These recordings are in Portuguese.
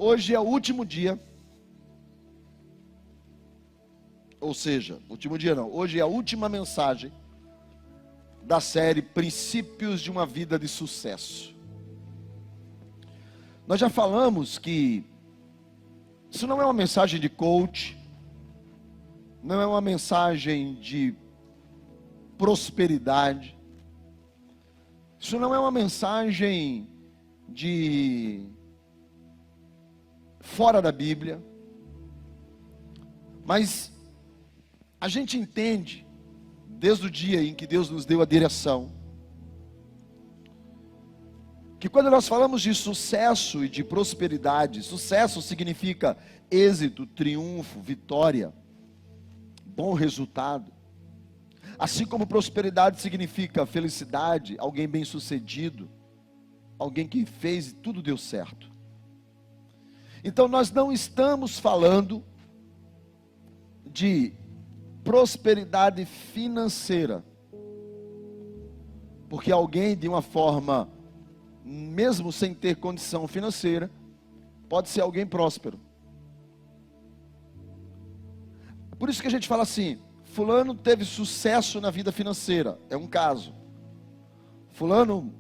Hoje é o último dia, ou seja, último dia não, hoje é a última mensagem da série Princípios de uma Vida de Sucesso. Nós já falamos que isso não é uma mensagem de coach, não é uma mensagem de prosperidade, isso não é uma mensagem de fora da Bíblia, mas a gente entende, desde o dia em que Deus nos deu a direção, que quando nós falamos de sucesso e de prosperidade, sucesso significa êxito, triunfo, vitória, bom resultado. Assim como prosperidade significa felicidade, alguém bem-sucedido, alguém que fez e tudo deu certo. Então nós não estamos falando de prosperidade financeira, porque alguém de uma forma, mesmo sem ter condição financeira, pode ser alguém próspero. Por isso que a gente fala assim, fulano teve sucesso na vida financeira, é um caso. Fulano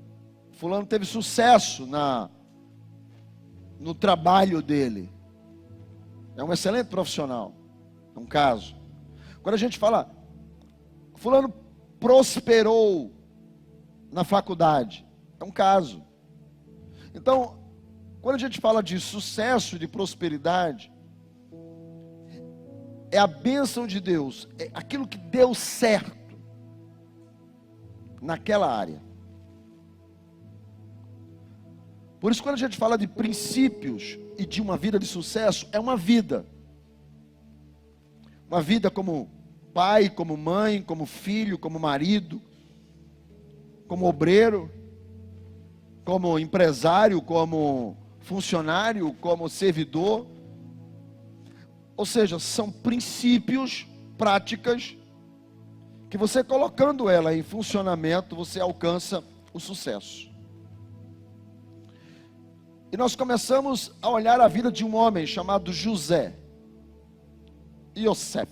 teve sucesso no trabalho dele, é um excelente profissional, é um caso. Quando a gente fala, fulano prosperou na faculdade, é um caso. Então, quando a gente fala de sucesso, de prosperidade, é a bênção de Deus, é aquilo que deu certo naquela área. Por isso, quando a gente fala de princípios e de uma vida de sucesso, é uma vida. Uma vida como pai, como mãe, como filho, como marido, como obreiro, como empresário, como funcionário, como servidor. Ou seja, são princípios, práticas, que você colocando ela em funcionamento, você alcança o sucesso. E nós começamos a olhar a vida de um homem chamado José, Yosef.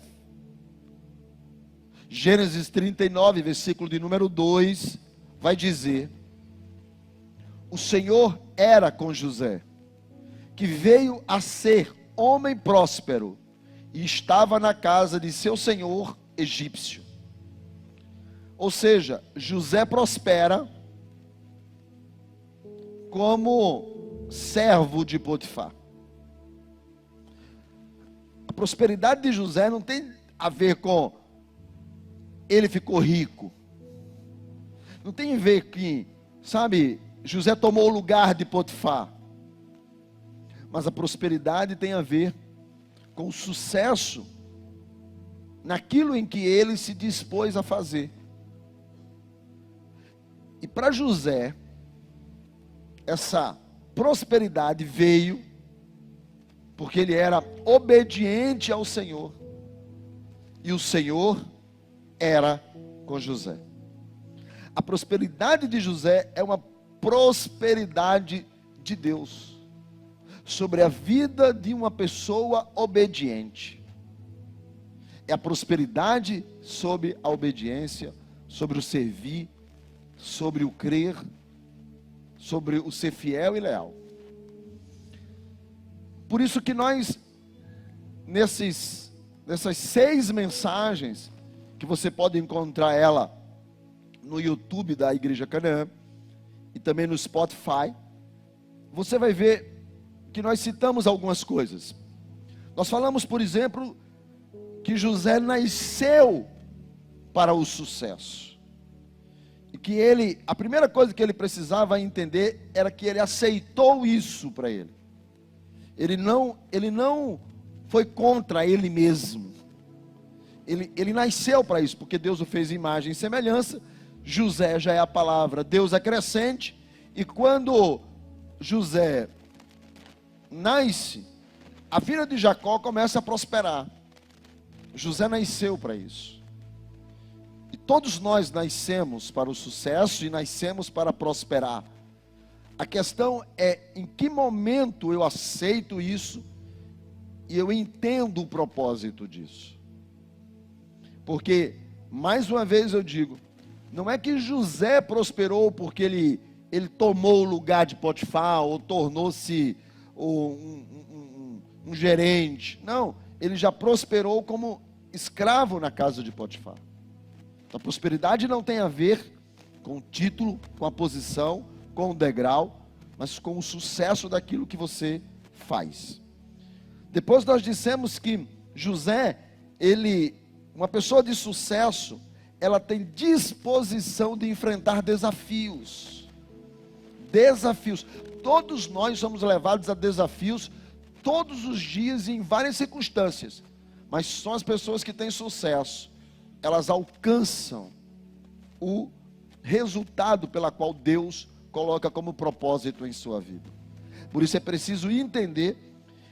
Gênesis 39, versículo de número 2, vai dizer: o Senhor era com José, que veio a ser homem próspero, e estava na casa de seu senhor egípcio. Ou seja, José prospera como servo de Potifar. A prosperidade de José não tem a ver com ele ficou rico. Não tem a ver que, sabe, José tomou o lugar de Potifar. Mas a prosperidade tem a ver com o sucesso naquilo em que ele se dispôs a fazer. E para José, essa prosperidade veio porque ele era obediente ao Senhor, e o Senhor era com José. A prosperidade de José é uma prosperidade de Deus sobre a vida de uma pessoa obediente. É a prosperidade sobre a obediência, sobre o servir, sobre o crer, sobre o ser fiel e leal. Por isso que nós, nessas 6 mensagens, que você pode encontrar ela no YouTube da Igreja Canaã, e também no Spotify, você vai ver que nós citamos algumas coisas. Nós falamos, por exemplo, que José nasceu para o sucesso. E que a primeira coisa que ele precisava entender era que ele aceitou isso para ele. Ele não foi contra ele mesmo. Ele nasceu para isso, porque Deus o fez em imagem e semelhança. José já é a palavra Deus acrescente. E quando José nasce, a filha de Jacó começa a prosperar. José nasceu para isso. E todos nós nascemos para o sucesso e nascemos para prosperar. A questão é em que momento eu aceito isso e eu entendo o propósito disso. Porque, mais uma vez eu digo, não é que José prosperou porque ele tomou o lugar de Potifar ou tornou-se um gerente. Não, ele já prosperou como escravo na casa de Potifar. A prosperidade não tem a ver com o título, com a posição, com o degrau, mas com o sucesso daquilo que você faz. Depois nós dissemos que José, uma pessoa de sucesso, ela tem disposição de enfrentar desafios. Desafios. Todos nós somos levados a desafios todos os dias e em várias circunstâncias. Mas são as pessoas que têm sucesso. Elas alcançam o resultado pela qual Deus coloca como propósito em sua vida. Por isso é preciso entender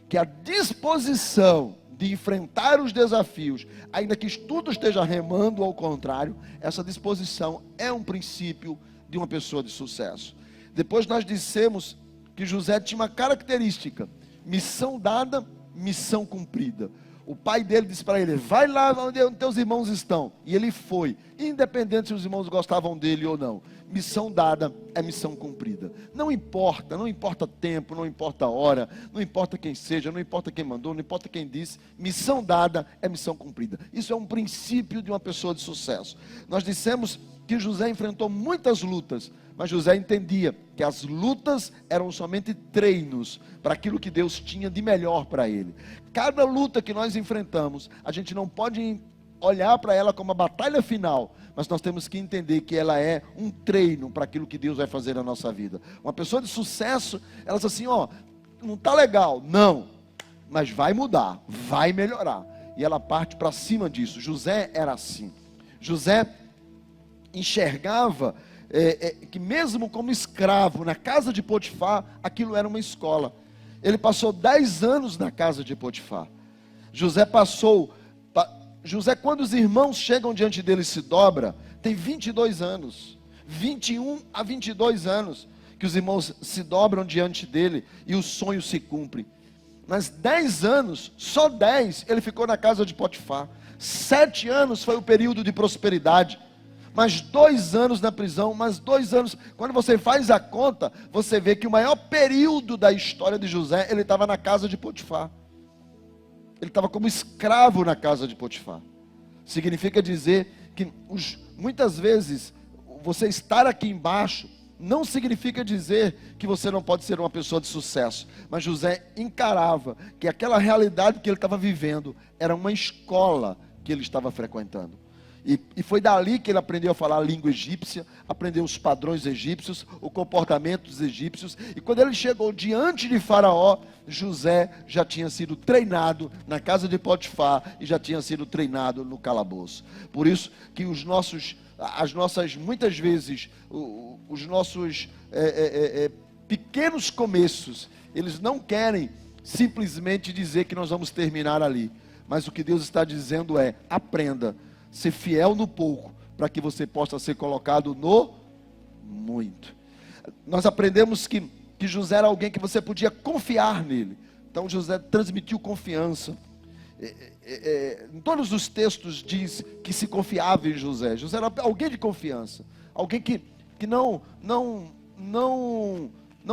que a disposição de enfrentar os desafios, ainda que tudo esteja remando ao contrário, essa disposição é um princípio de uma pessoa de sucesso. Depois nós dissemos que José tinha uma característica: missão dada, missão cumprida. O pai dele disse para ele: vai lá onde teus irmãos estão. E ele foi, independente se os irmãos gostavam dele ou não. Missão dada é missão cumprida. Não importa tempo, não importa hora, não importa quem seja, não importa quem mandou, não importa quem disse. Missão dada é missão cumprida. Isso é um princípio de uma pessoa de sucesso. Nós dissemos que José enfrentou muitas lutas, mas José entendia que as lutas eram somente treinos para aquilo que Deus tinha de melhor para ele. Cada luta que nós enfrentamos, a gente não pode olhar para ela como a batalha final, mas nós temos que entender que ela é um treino para aquilo que Deus vai fazer na nossa vida. Uma pessoa de sucesso, ela diz assim: não está legal, não, mas vai mudar, vai melhorar, e ela parte para cima disso. José era assim. José enxergava que mesmo como escravo na casa de Potifar, aquilo era uma escola. Ele passou 10 anos na casa de Potifar. José, quando os irmãos chegam diante dele e se dobra, tem 22 anos, 21 a 22 anos, que os irmãos se dobram diante dele e o sonho se cumpre. Mas 10 anos, só 10, ele ficou na casa de Potifar. 7 anos foi o período de prosperidade. Mas 2 anos na prisão, mas 2 anos, quando você faz a conta, você vê que o maior período da história de José, ele estava na casa de Potifar. Ele estava como escravo na casa de Potifar. Significa dizer que muitas vezes, você estar aqui embaixo, não significa dizer que você não pode ser uma pessoa de sucesso. Mas José encarava que aquela realidade que ele estava vivendo, era uma escola que ele estava frequentando. E foi dali que ele aprendeu a falar a língua egípcia, aprendeu os padrões egípcios, o comportamento dos egípcios. E quando ele chegou diante de Faraó, José já tinha sido treinado na casa de Potifar e já tinha sido treinado no calabouço. Por isso que muitas vezes, os nossos pequenos começos, eles não querem simplesmente dizer que nós vamos terminar ali. Mas o que Deus está dizendo é: aprenda. Ser fiel no pouco, para que você possa ser colocado no muito. Nós aprendemos que José era alguém que você podia confiar nele. Então José transmitiu confiança. Em todos os textos diz que se confiava em José. José era alguém de confiança. Alguém que não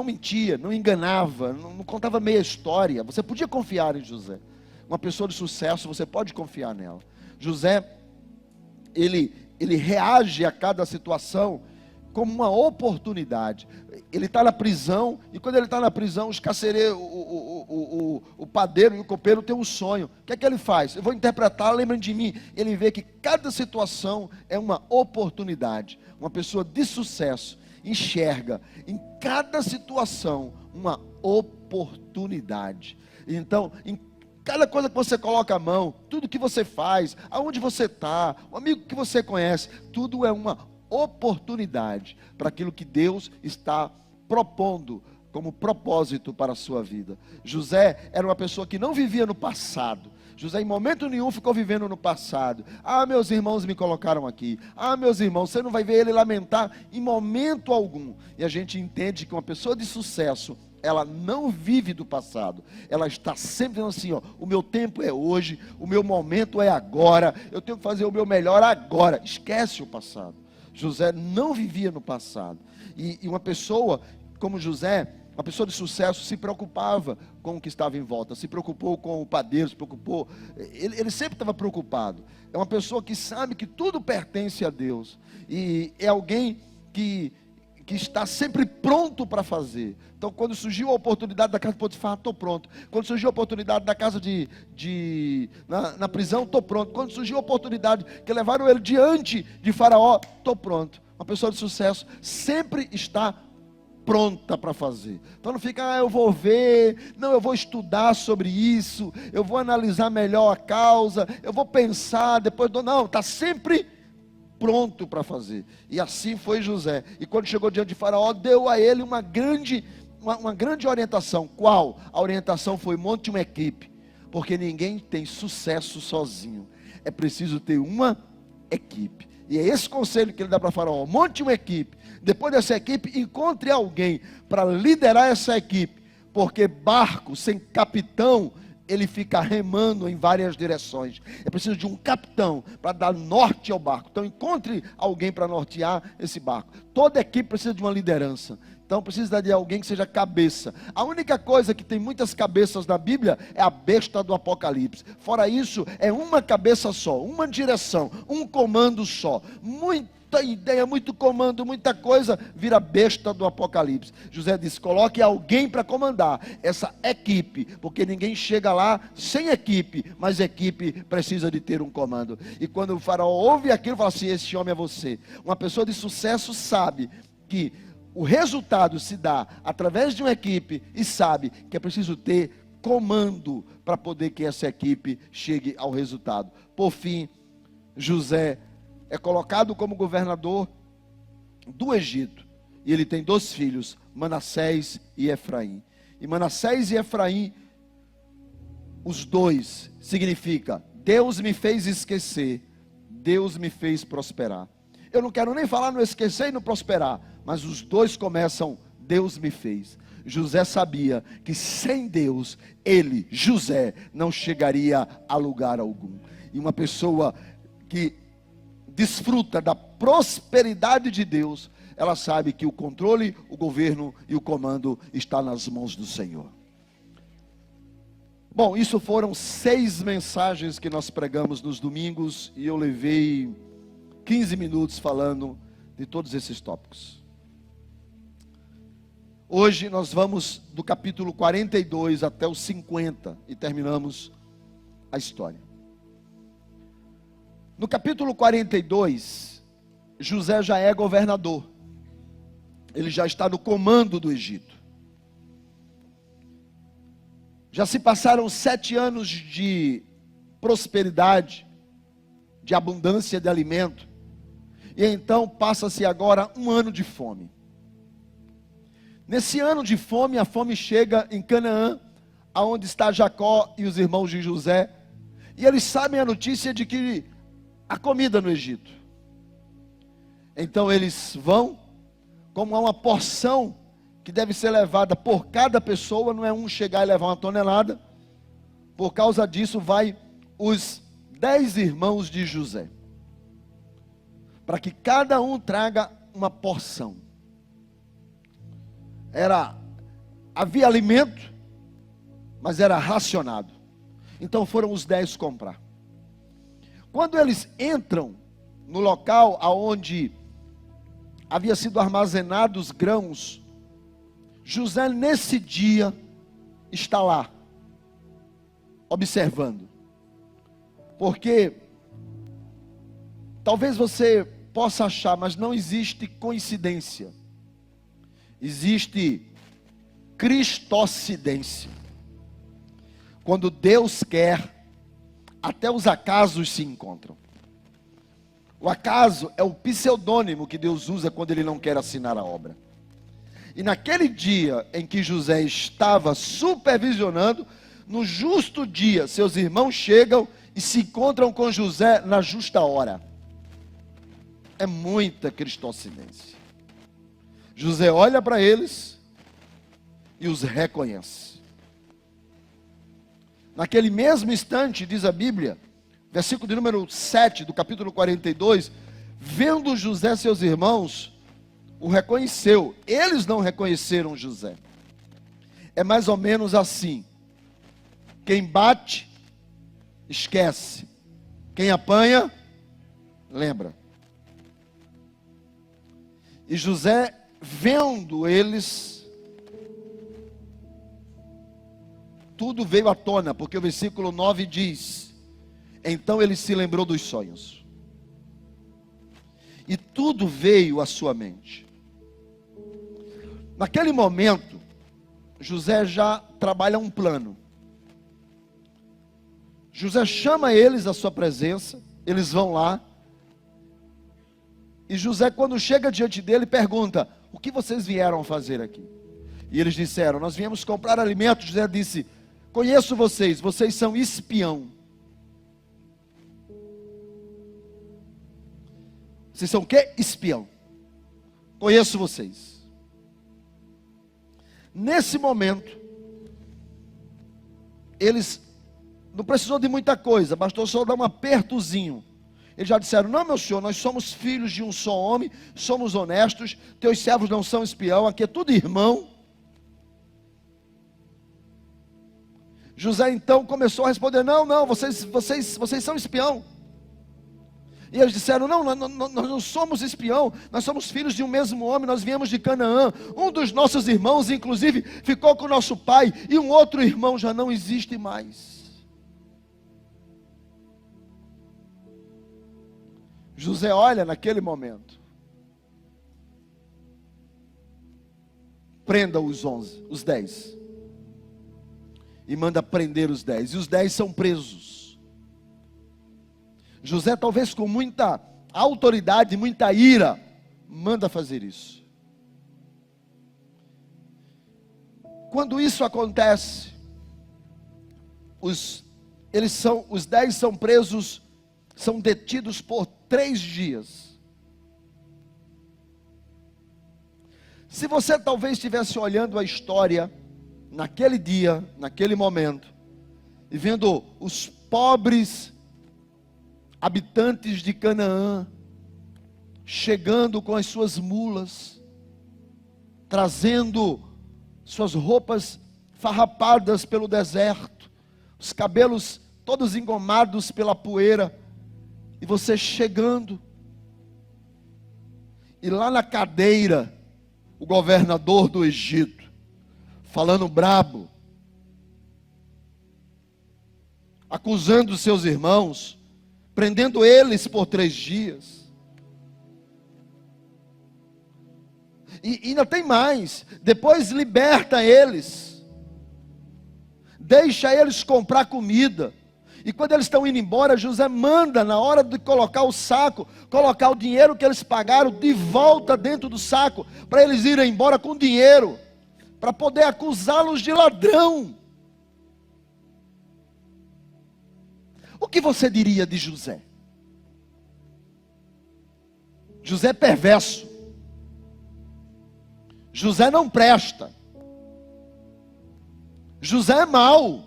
mentia, não enganava, não contava meia história. Você podia confiar em José. Uma pessoa de sucesso, você pode confiar nela. José, ele reage a cada situação como uma oportunidade. Ele está na prisão, e quando ele está na prisão, os carcereiros, o padeiro e o copeiro têm um sonho. O que é que ele faz? Eu vou interpretar, lembrem de mim. Ele vê que cada situação é uma oportunidade. Uma pessoa de sucesso enxerga em cada situação uma oportunidade. Então, em cada coisa que você coloca a mão, tudo que você faz, aonde você está, o amigo que você conhece, tudo é uma oportunidade para aquilo que Deus está propondo como propósito para a sua vida. José era uma pessoa que não vivia no passado. José em momento nenhum ficou vivendo no passado. Ah, meus irmãos me colocaram aqui. Ah, meus irmãos, você não vai ver ele lamentar em momento algum. E a gente entende que uma pessoa de sucesso, ela não vive do passado. Ela está sempre dizendo assim, ó, o meu tempo é hoje, o meu momento é agora, eu tenho que fazer o meu melhor agora. Esquece o passado. José não vivia no passado. E uma pessoa como José, uma pessoa de sucesso, se preocupava com o que estava em volta, se preocupou com o padeiro, se preocupou, ele sempre estava preocupado. É uma pessoa que sabe que tudo pertence a Deus, e é alguém que está sempre pronto para fazer. Então, quando surgiu a oportunidade da casa de Potifar, estou pronto. Quando surgiu a oportunidade da casa na prisão, estou pronto. Quando surgiu a oportunidade que levaram ele diante de Faraó, estou pronto. Uma pessoa de sucesso sempre está pronta para fazer. Então não fica, eu vou ver, não, eu vou estudar sobre isso, eu vou analisar melhor a causa, eu vou pensar, depois não, está sempre pronto para fazer. E assim foi José. E quando chegou diante de Faraó, deu a ele uma grande orientação. Qual? A orientação foi: monte uma equipe, porque ninguém tem sucesso sozinho. É preciso ter uma equipe. E é esse conselho que ele dá para Faraó: monte uma equipe. Depois dessa equipe, encontre alguém para liderar essa equipe, porque barco sem capitão, ele fica remando em várias direções. É preciso de um capitão para dar norte ao barco. Então encontre alguém para nortear esse barco. Toda equipe precisa de uma liderança. Então precisa de alguém que seja cabeça. A única coisa que tem muitas cabeças na Bíblia é a besta do Apocalipse. Fora isso, é uma cabeça só, uma direção, um comando só. Muita ideia, muito comando, muita coisa, vira besta do Apocalipse. José disse: coloque alguém para comandar essa equipe, porque ninguém chega lá sem equipe, mas equipe precisa de ter um comando. E quando o faraó ouve aquilo, fala assim: esse homem é você. Uma pessoa de sucesso sabe que o resultado se dá através de uma equipe, e sabe que é preciso ter comando para poder que essa equipe chegue ao resultado. Por fim, José é colocado como governador do Egito, e ele tem 2 filhos, Manassés e Efraim. E Manassés e Efraim, os dois, significa: Deus me fez esquecer, Deus me fez prosperar. Eu não quero nem falar no esquecer e no prosperar, mas os dois começam: Deus me fez. José sabia que sem Deus, ele, José, não chegaria a lugar algum. E uma pessoa que desfruta da prosperidade de Deus, ela sabe que o controle, o governo e o comando está nas mãos do Senhor. Bom, isso foram 6 mensagens que nós pregamos nos domingos, e eu levei 15 minutos falando de todos esses tópicos. Hoje nós vamos do capítulo 42 até o 50 e terminamos a história. No capítulo 42, José já é governador. Ele já está no comando do Egito. Já se passaram 7 anos de prosperidade, de abundância de alimento. E então passa-se agora 1 ano de fome. Nesse ano de fome, a fome chega em Canaã, aonde está Jacó e os irmãos de José. E eles sabem a notícia de que há comida no Egito. Então eles vão, como há uma porção que deve ser levada por cada pessoa, não é um chegar e levar 1 tonelada. Por causa disso vai os 10 irmãos de José, para que cada um traga uma porção. Havia alimento, mas era racionado. Então foram os 10 comprar. Quando eles entram no local aonde havia sido armazenados grãos, José nesse dia está lá, observando. Porque talvez você possa achar, mas não existe coincidência. Existe cristocidência. Quando Deus quer, até os acasos se encontram. O acaso é o pseudônimo que Deus usa quando Ele não quer assinar a obra. E naquele dia em que José estava supervisionando, no justo dia, seus irmãos chegam e se encontram com José na justa hora. É muita cristocinência. José olha para eles e os reconhece. Naquele mesmo instante, diz a Bíblia, versículo de número 7 do capítulo 42, vendo José seus irmãos, o reconheceu. Eles não reconheceram José. É mais ou menos assim. Quem bate, esquece. Quem apanha, lembra. E José, vendo eles, tudo veio à tona, porque o versículo 9 diz: então ele se lembrou dos sonhos. E tudo veio à sua mente. Naquele momento, José já trabalha um plano. José chama eles à sua presença, eles vão lá. E José, quando chega diante dele, pergunta: o que vocês vieram fazer aqui? E eles disseram: nós viemos comprar alimento. José disse: conheço vocês, vocês são espião. Vocês são o quê? Espião. Conheço vocês. Nesse momento, eles não precisou de muita coisa, bastou só dar um apertozinho. Eles já disseram: não, meu senhor, nós somos filhos de um só homem, somos honestos, teus servos não são espião, aqui é tudo irmão. José então começou a responder: não, vocês são espião. E eles disseram: não, nós não somos espião, nós somos filhos de um mesmo homem, nós viemos de Canaã. Um dos nossos irmãos, inclusive, ficou com o nosso pai, e um outro irmão já não existe mais. José olha naquele momento. Prenda os 10. E manda prender os 10. E os 10 são presos. José, talvez com muita autoridade, muita ira, manda fazer isso. Quando isso acontece, os 10 são presos, são detidos por 3 dias. Se você talvez estivesse olhando a história, naquele dia, naquele momento, e vendo os pobres habitantes de Canaã, chegando com as suas mulas, trazendo suas roupas farrapadas pelo deserto, os cabelos todos engomados pela poeira, e você chegando, e lá na cadeira, o governador do Egito, falando brabo, acusando seus irmãos, prendendo eles por 3 dias. E ainda tem mais, depois liberta eles, deixa eles comprar comida. E quando eles estão indo embora, José manda, na hora de colocar o saco, colocar o dinheiro que eles pagaram de volta dentro do saco, para eles irem embora com dinheiro, para poder acusá-los de ladrão. O que você diria de José? José é perverso. José não presta. José é mau.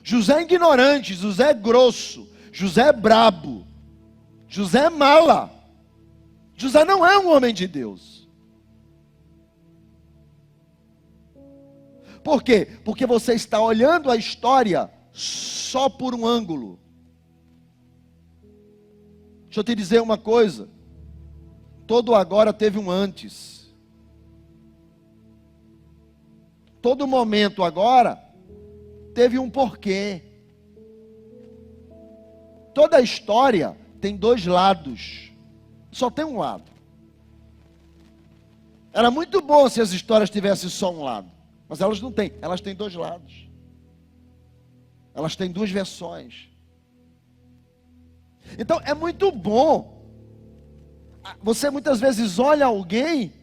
José é ignorante. José é grosso. José é brabo. José é mala. José não é um homem de Deus. Por quê? Porque você está olhando a história só por um ângulo. Deixa eu te dizer uma coisa. Todo agora teve um antes. Todo momento agora teve um porquê. Toda a história tem 2 lados. Só tem um lado. Era muito bom se as histórias tivessem só um lado. Mas elas não têm. Elas têm 2 lados. Elas têm 2 versões. Então é muito bom Você muitas vezes olha alguém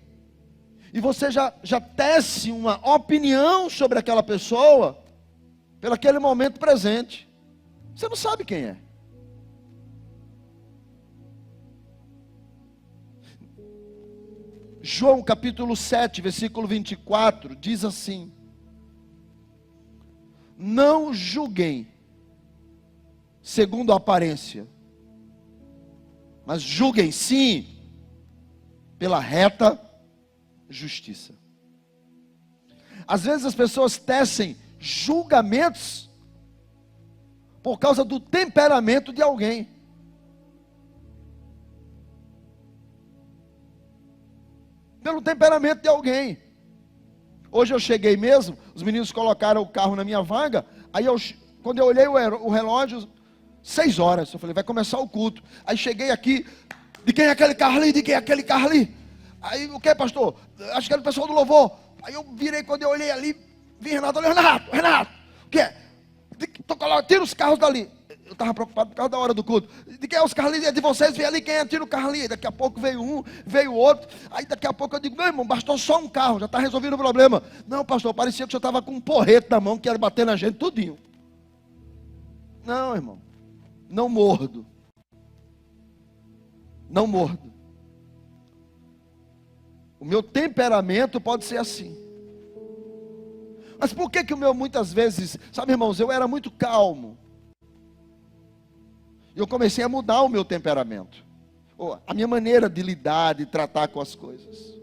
e você já tece uma opinião sobre aquela pessoa pelo aquele momento presente. Você não sabe quem é. João capítulo 7, versículo 24, diz assim: não julguem segundo a aparência, mas julguem sim pela reta justiça. Às vezes as pessoas tecem julgamentos por causa do temperamento de alguém. Pelo temperamento de alguém. Hoje eu cheguei mesmo, os meninos colocaram o carro na minha vaga, aí quando eu olhei o relógio, 6 horas, eu falei, vai começar o culto. Aí cheguei aqui, de quem é aquele carro ali? De quem é aquele carro ali? Aí, o que, pastor? Acho que era o pessoal do louvor. Aí eu virei, quando eu olhei ali, vi Renato, olhei, Renato, o que é? Tira os carros dali. Eu estava preocupado por causa da hora do culto. De quem é os carros ali? É de vocês, vem ali, quem é? Tira o carro ali. Daqui a pouco veio um, veio outro. Aí daqui a pouco eu digo, meu irmão, bastou só um carro, já está resolvido o problema. Não, pastor, parecia que o senhor estava com um porrete na mão, que era bater na gente tudinho. Não, irmão, não mordo. Não mordo. O meu temperamento pode ser assim. Mas por que o meu muitas vezes, sabe, irmãos, eu era muito calmo. Eu comecei a mudar o meu temperamento, a minha maneira de lidar, de tratar com as coisas.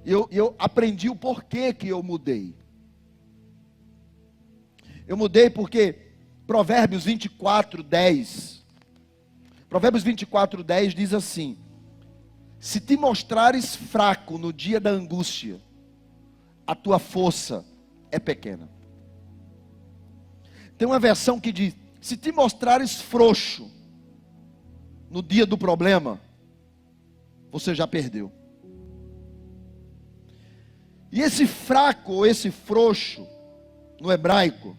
Eu aprendi o porquê que eu mudei. Eu mudei porque Provérbios 24:10. Provérbios 24:10 diz assim: se te mostrares fraco no dia da angústia, a tua força é pequena. Tem uma versão que diz: se te mostrares frouxo no dia do problema, você já perdeu. E esse fraco ou esse frouxo no hebraico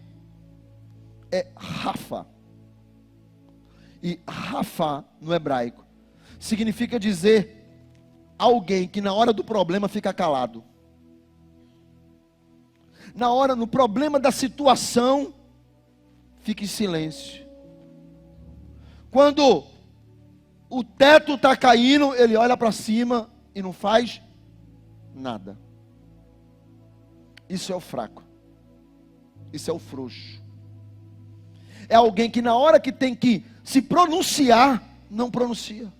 é Rafa. E Rafa no hebraico significa dizer alguém que na hora do problema fica calado. No problema da situação, fica em silêncio. Quando o teto está caindo, ele olha para cima e não faz nada. Isso é o fraco. Isso é o frouxo. É alguém que na hora que tem que se pronunciar, não pronuncia.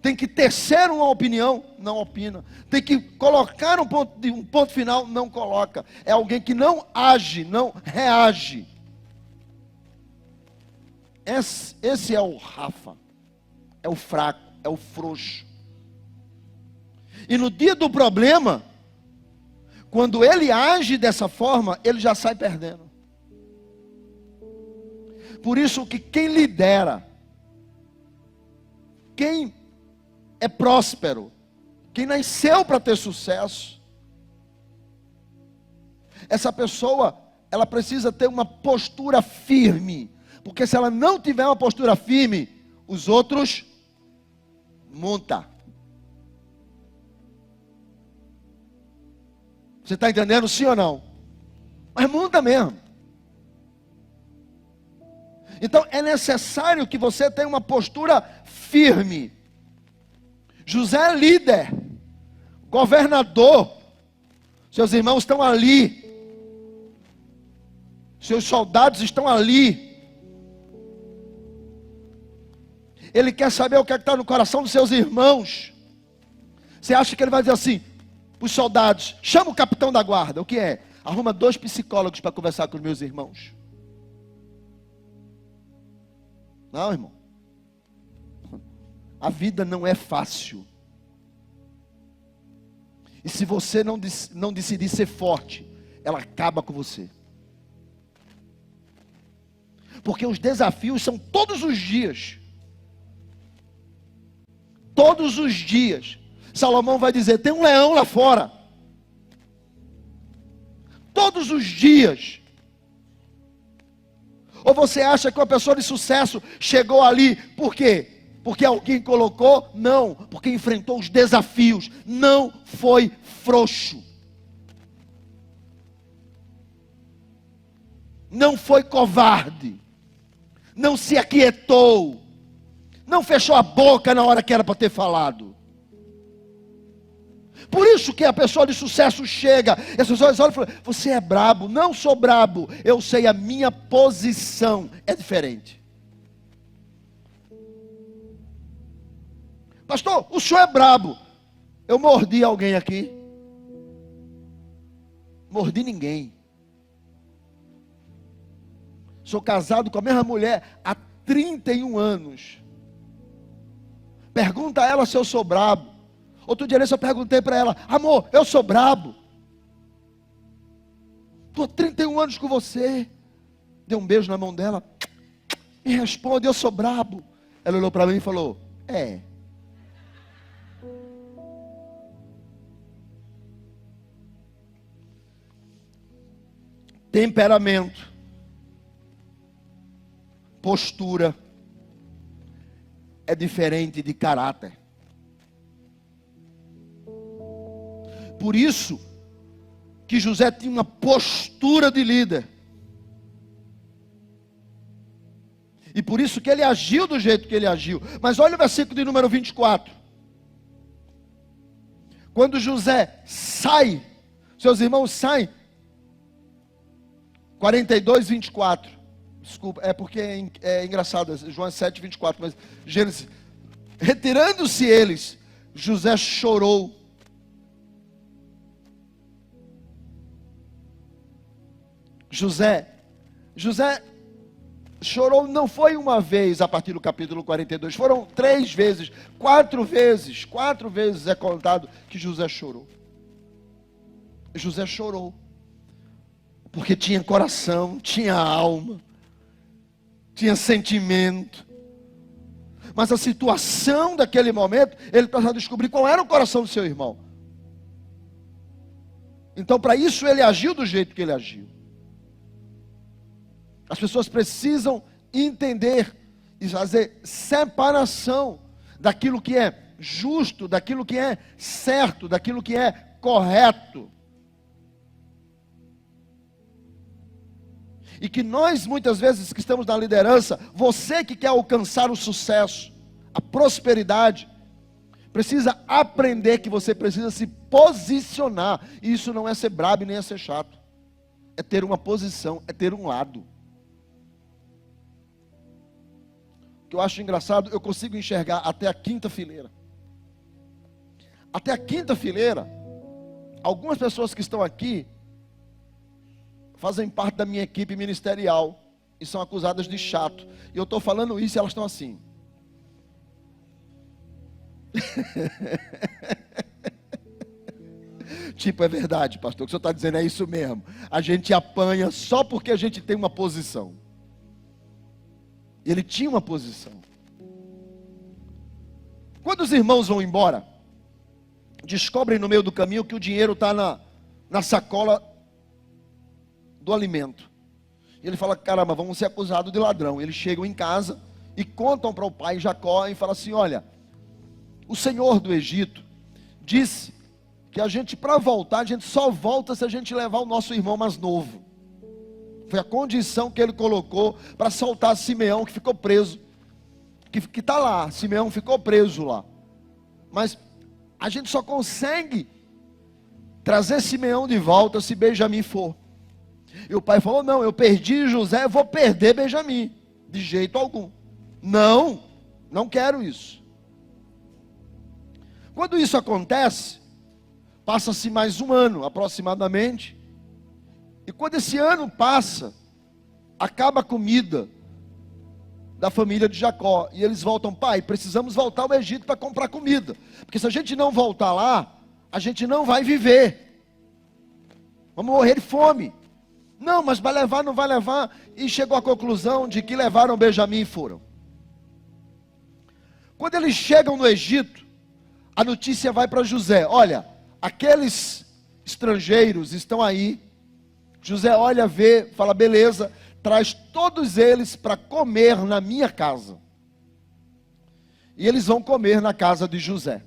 Tem que tecer uma opinião, não opina. Tem que colocar um ponto final, não coloca. É alguém que não age, não reage. Esse é o Rafa, é o fraco, é o frouxo. E no dia do problema, quando ele age dessa forma, ele já sai perdendo. Por isso que quem lidera, quem é próspero, quem nasceu para ter sucesso, essa pessoa, ela precisa ter uma postura firme. Porque se ela não tiver uma postura firme, os outros montam. Você está entendendo, sim ou não? Mas monta mesmo. Então é necessário que você tenha uma postura firme. José é líder, governador. Seus irmãos estão ali. Seus soldados estão ali. Ele quer saber o que está no coração dos seus irmãos. Você acha que ele vai dizer assim, os soldados, chama o capitão da guarda, o que é? Arruma 2 psicólogos para conversar com os meus irmãos. Não, irmão. A vida não é fácil. E se você não decidir ser forte, ela acaba com você. Porque os desafios são todos os dias. Todos os dias. Salomão vai dizer, tem um leão lá fora. Todos os dias. Ou você acha que uma pessoa de sucesso chegou ali, por quê? porque alguém colocou, não, porque enfrentou os desafios, não foi frouxo, não foi covarde, não se aquietou, não fechou a boca na hora que era para ter falado. Por isso que a pessoa de sucesso chega, e as pessoas olham e falam: você é brabo. Não sou brabo, eu sei a minha posição é diferente. Pastor, o senhor é brabo. Eu mordi alguém aqui? Mordi ninguém. Sou casado com a mesma mulher há 31 anos. Pergunta a ela se eu sou brabo. Outro dia eu perguntei para ela: amor, eu sou brabo? Estou há 31 anos com você. Dei um beijo na mão dela. Me responde: eu sou brabo? Ela olhou para mim e falou: é. Temperamento, postura é diferente de caráter. Por isso que José tinha uma postura de líder. E por isso que ele agiu do jeito que ele agiu. Mas olha o versículo de número 24. Quando José sai, seus irmãos saem. 42, 24. Desculpa, é porque é engraçado. João 7, 24. Mas Gênesis. Retirando-se eles, José chorou. José chorou, não foi uma vez a partir do capítulo 42, foram 3 vezes, 4 vezes é contado que José chorou. José chorou, porque tinha coração, tinha alma, tinha sentimento. Mas a situação daquele momento, ele precisava descobrir qual era o coração do seu irmão. Então para isso ele agiu do jeito que ele agiu. As pessoas precisam entender e fazer separação daquilo que é justo, daquilo que é certo, daquilo que é correto. E que nós, muitas vezes que estamos na liderança, você que quer alcançar o sucesso, a prosperidade, precisa aprender que você precisa se posicionar. E isso não é ser brabo nem é ser chato. É ter uma posição, é ter um lado. O que eu acho engraçado, eu consigo enxergar até a 5ª fileira. Até a 5ª fileira, algumas pessoas que estão aqui fazem parte da minha equipe ministerial e são acusadas de chato. E eu estou falando isso e elas estão assim. Tipo, é verdade, pastor, o que o senhor está dizendo é isso mesmo. A gente apanha só porque a gente tem uma posição. Ele tinha uma posição. Quando os irmãos vão embora, descobrem no meio do caminho que o dinheiro está na sacola do alimento. E ele fala: caramba, vamos ser acusados de ladrão. Eles chegam em casa e contam para o pai Jacó e falam assim: olha, o Senhor do Egito disse que a gente, para voltar, a gente só volta se a gente levar o nosso irmão mais novo. Foi a condição que ele colocou para soltar Simeão, que ficou preso. Que está lá, Simeão ficou preso lá. Mas a gente só consegue trazer Simeão de volta se Benjamim for. E o pai falou: não, eu perdi José, eu vou perder Benjamim. De jeito algum. Não, não quero isso. Quando isso acontece, passa-se mais um ano aproximadamente. E quando esse ano passa, acaba a comida da família de Jacó. E eles voltam: pai, precisamos voltar ao Egito para comprar comida. Porque se a gente não voltar lá, a gente não vai viver. Vamos morrer de fome. Não, mas vai levar, não vai levar. E chegou à conclusão de que levaram Benjamim e foram. Quando eles chegam no Egito, a notícia vai para José: olha, aqueles estrangeiros estão aí. José olha, vê, fala: beleza, traz todos eles para comer na minha casa. E eles vão comer na casa de José.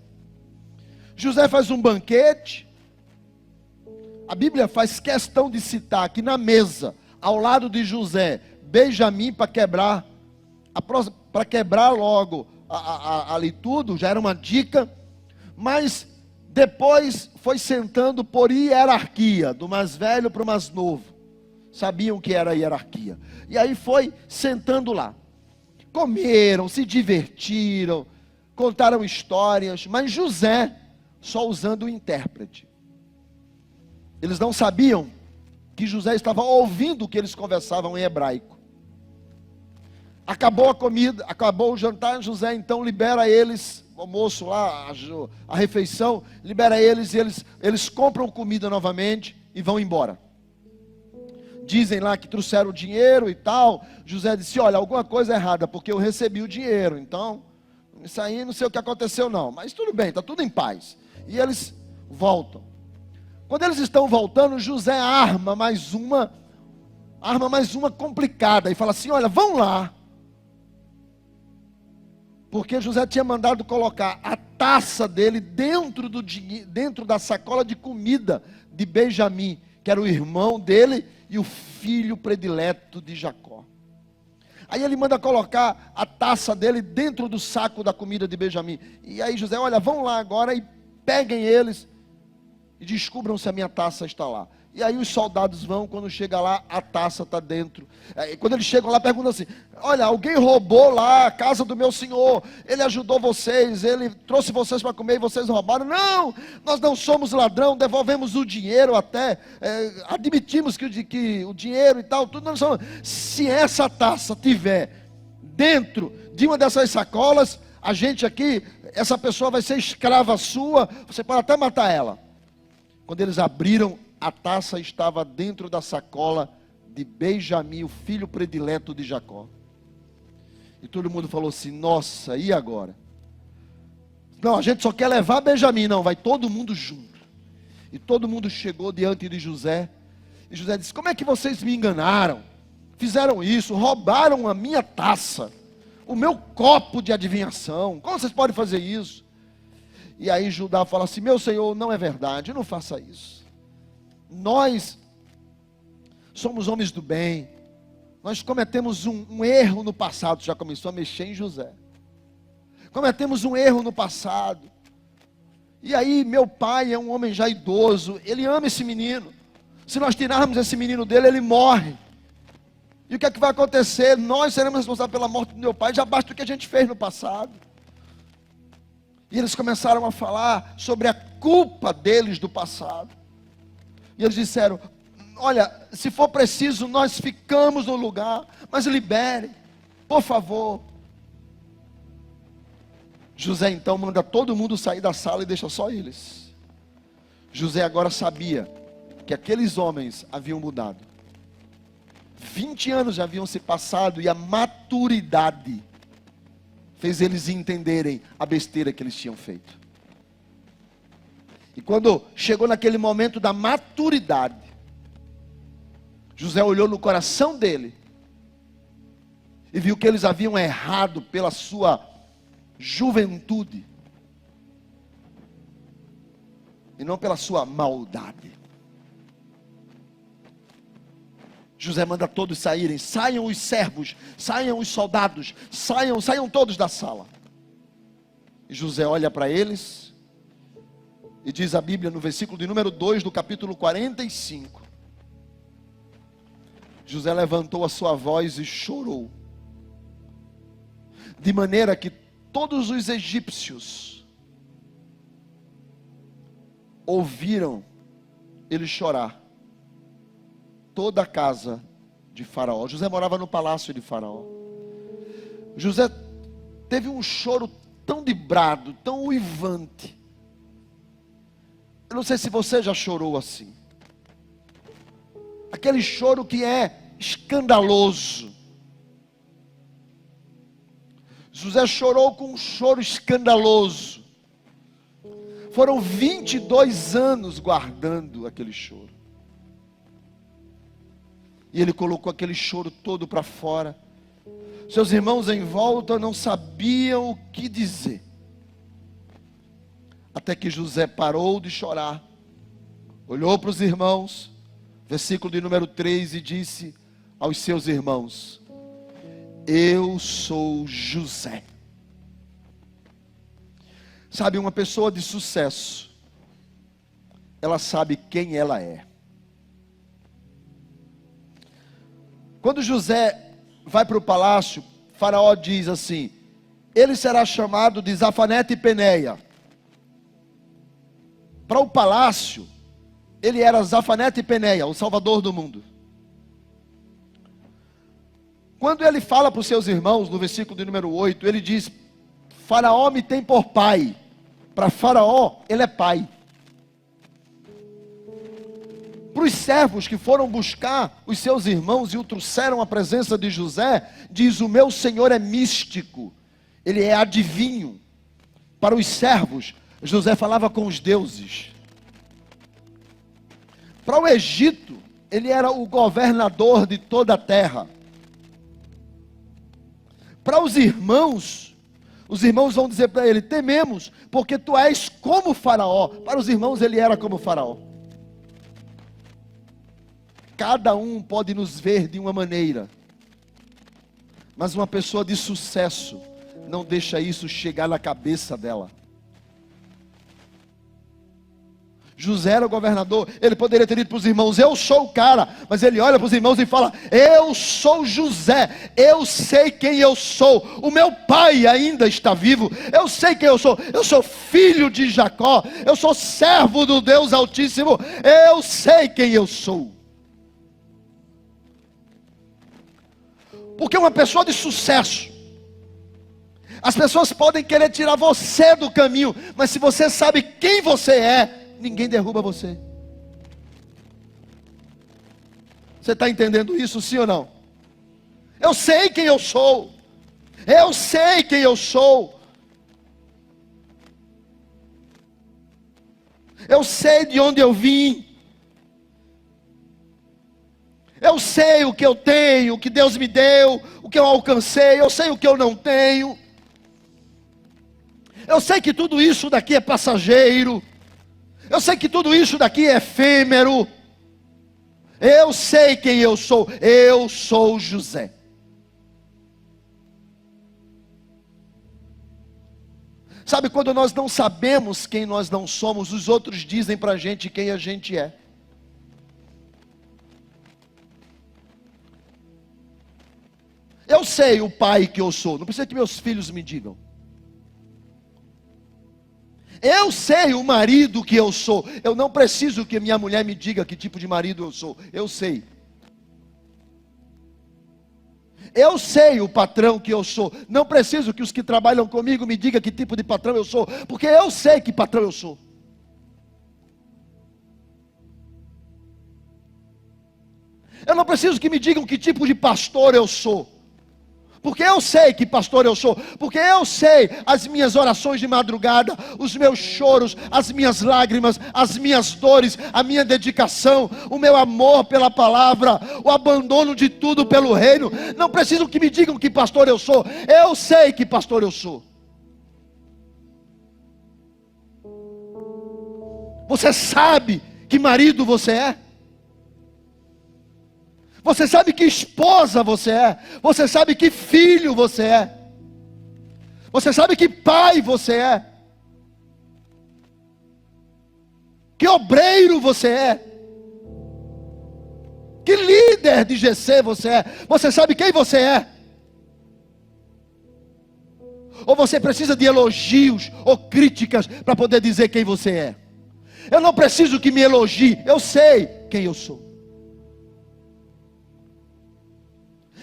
José faz um banquete. A Bíblia faz questão de citar que na mesa, ao lado de José, Benjamim, para quebrar logo ali tudo, já era uma dica. Mas depois foi sentando por hierarquia, do mais velho para o mais novo. Sabiam que era a hierarquia. E aí foi sentando lá. Comeram, se divertiram, contaram histórias, mas José só usando o intérprete. Eles não sabiam que José estava ouvindo o que eles conversavam em hebraico. Acabou a comida, acabou o jantar, José então libera eles, o almoço lá, a refeição, libera eles, e eles compram comida novamente e vão embora. Dizem lá que trouxeram o dinheiro e tal. José disse: olha, alguma coisa errada, porque eu recebi o dinheiro, então isso aí não sei o que aconteceu não, mas tudo bem, está tudo em paz. E eles voltam. Quando eles estão voltando, José arma mais uma complicada e fala assim: olha, vão lá, porque José tinha mandado colocar a taça dele dentro da sacola de comida de Benjamim, que era o irmão dele e o filho predileto de Jacó. Aí ele manda colocar a taça dele dentro do saco da comida de Benjamim. E aí José: olha, vão lá agora e peguem eles e descubram se a minha taça está lá. E aí os soldados vão, quando chega lá, a taça está dentro. E quando eles chegam lá, perguntam assim: olha, alguém roubou lá a casa do meu senhor, ele ajudou vocês, ele trouxe vocês para comer e vocês roubaram. Não, nós não somos ladrão, devolvemos o dinheiro até, admitimos que o dinheiro e tal, tudo. Nós somos. Se essa taça tiver dentro de uma dessas sacolas, a gente aqui, essa pessoa vai ser escrava sua, você pode até matar ela. Quando eles abriram, a taça estava dentro da sacola de Benjamim, o filho predileto de Jacó. E todo mundo falou assim: nossa, e agora? Não, a gente só quer levar Benjamim. Não, vai todo mundo junto. E todo mundo chegou diante de José. E José disse: como é que vocês me enganaram? Fizeram isso, roubaram a minha taça, o meu copo de adivinhação. Como vocês podem fazer isso? E aí Judá fala assim: meu senhor, não é verdade, não faça isso. Nós somos homens do bem. Nós cometemos um erro no passado. Já começou a mexer em José. Cometemos um erro no passado. E aí meu pai é um homem já idoso. Ele ama esse menino. Se nós tirarmos esse menino dele, ele morre. E o que é que vai acontecer? Nós seremos responsáveis pela morte do meu pai. Já basta o que a gente fez no passado. E eles começaram a falar sobre a culpa deles do passado. E eles disseram: olha, se for preciso, nós ficamos no lugar, mas libere, por favor. José então manda todo mundo sair da sala e deixa só eles. José agora sabia que aqueles homens haviam mudado. 20 anos já haviam se passado e a maturidade fez eles entenderem a besteira que eles tinham feito. E quando chegou naquele momento da maturidade, José olhou no coração dele e viu que eles haviam errado pela sua juventude e não pela sua maldade. José manda todos saírem. Saiam os servos, saiam os soldados, saiam todos da sala. E José olha para eles e diz a Bíblia no versículo de número 2 do capítulo 45. José levantou a sua voz e chorou, de maneira que todos os egípcios ouviram ele chorar. Toda a casa de Faraó. José morava no palácio de Faraó. José teve um choro tão de brado, tão uivante. Eu não sei se você já chorou assim. Aquele choro que é escandaloso. José chorou com um choro escandaloso. Foram 22 anos guardando aquele choro. E ele colocou aquele choro todo para fora. Seus irmãos em volta não sabiam o que dizer. Até que José parou de chorar, olhou para os irmãos, versículo de número 3, e disse aos seus irmãos: eu sou José. Sabe, uma pessoa de sucesso, ela sabe quem ela é. Quando José vai para o palácio, Faraó diz assim: ele será chamado de Zafanete Peneia. Para o palácio, ele era Zafanete Peneia, o salvador do mundo. Quando ele fala para os seus irmãos, no versículo de número 8, ele diz: Faraó me tem por pai. Para Faraó, ele é pai. Para os servos que foram buscar os seus irmãos e o trouxeram à presença de José, diz: o meu senhor é místico, ele é adivinho. Para os servos, José falava com os deuses. Para o Egito, ele era o governador de toda a terra. Para os irmãos vão dizer para ele: tememos, porque tu és como Faraó. Para os irmãos, ele era como Faraó. Cada um pode nos ver de uma maneira, mas uma pessoa de sucesso não deixa isso chegar na cabeça dela. José era o governador, ele poderia ter dito para os irmãos: eu sou o cara, mas ele olha para os irmãos e fala: eu sou José, eu sei quem eu sou, o meu pai ainda está vivo, eu sei quem eu sou filho de Jacó, eu sou servo do Deus Altíssimo, eu sei quem eu sou. Porque uma pessoa de sucesso, as pessoas podem querer tirar você do caminho, mas se você sabe quem você é, ninguém derruba você. Você está entendendo isso, sim ou não? Eu sei quem eu sou. Eu sei quem eu sou. Eu sei de onde eu vim. Eu sei o que eu tenho, o que Deus me deu, o que eu alcancei. Eu sei o que eu não tenho. Eu sei que tudo isso daqui é passageiro. Eu sei que tudo isso daqui é efêmero. Eu sei quem eu sou. Eu sou José. Sabe, quando nós não sabemos quem nós não somos, os outros dizem para a gente quem a gente é. Eu sei o pai que eu sou. Não precisa que meus filhos me digam. Eu sei o marido que eu sou. Eu não preciso que minha mulher me diga que tipo de marido eu sou. Eu sei. Eu sei o patrão que eu sou. Não preciso que os que trabalham comigo me digam que tipo de patrão eu sou. Porque eu sei que patrão eu sou. Eu não preciso que me digam que tipo de pastor eu sou. Porque eu sei que pastor eu sou. Porque eu sei as minhas orações de madrugada, os meus choros, as minhas lágrimas, as minhas dores, a minha dedicação, o meu amor pela palavra, o abandono de tudo pelo reino. Não preciso que me digam que pastor eu sou. Eu sei que pastor eu sou. Você sabe que marido você é? Você sabe que esposa você é? Você sabe que filho você é? Você sabe que pai você é? Que obreiro você é? Que líder de GC você é? Você sabe quem você é? Ou você precisa de elogios ou críticas para poder dizer quem você é? Eu não preciso que me elogie, eu sei quem eu sou.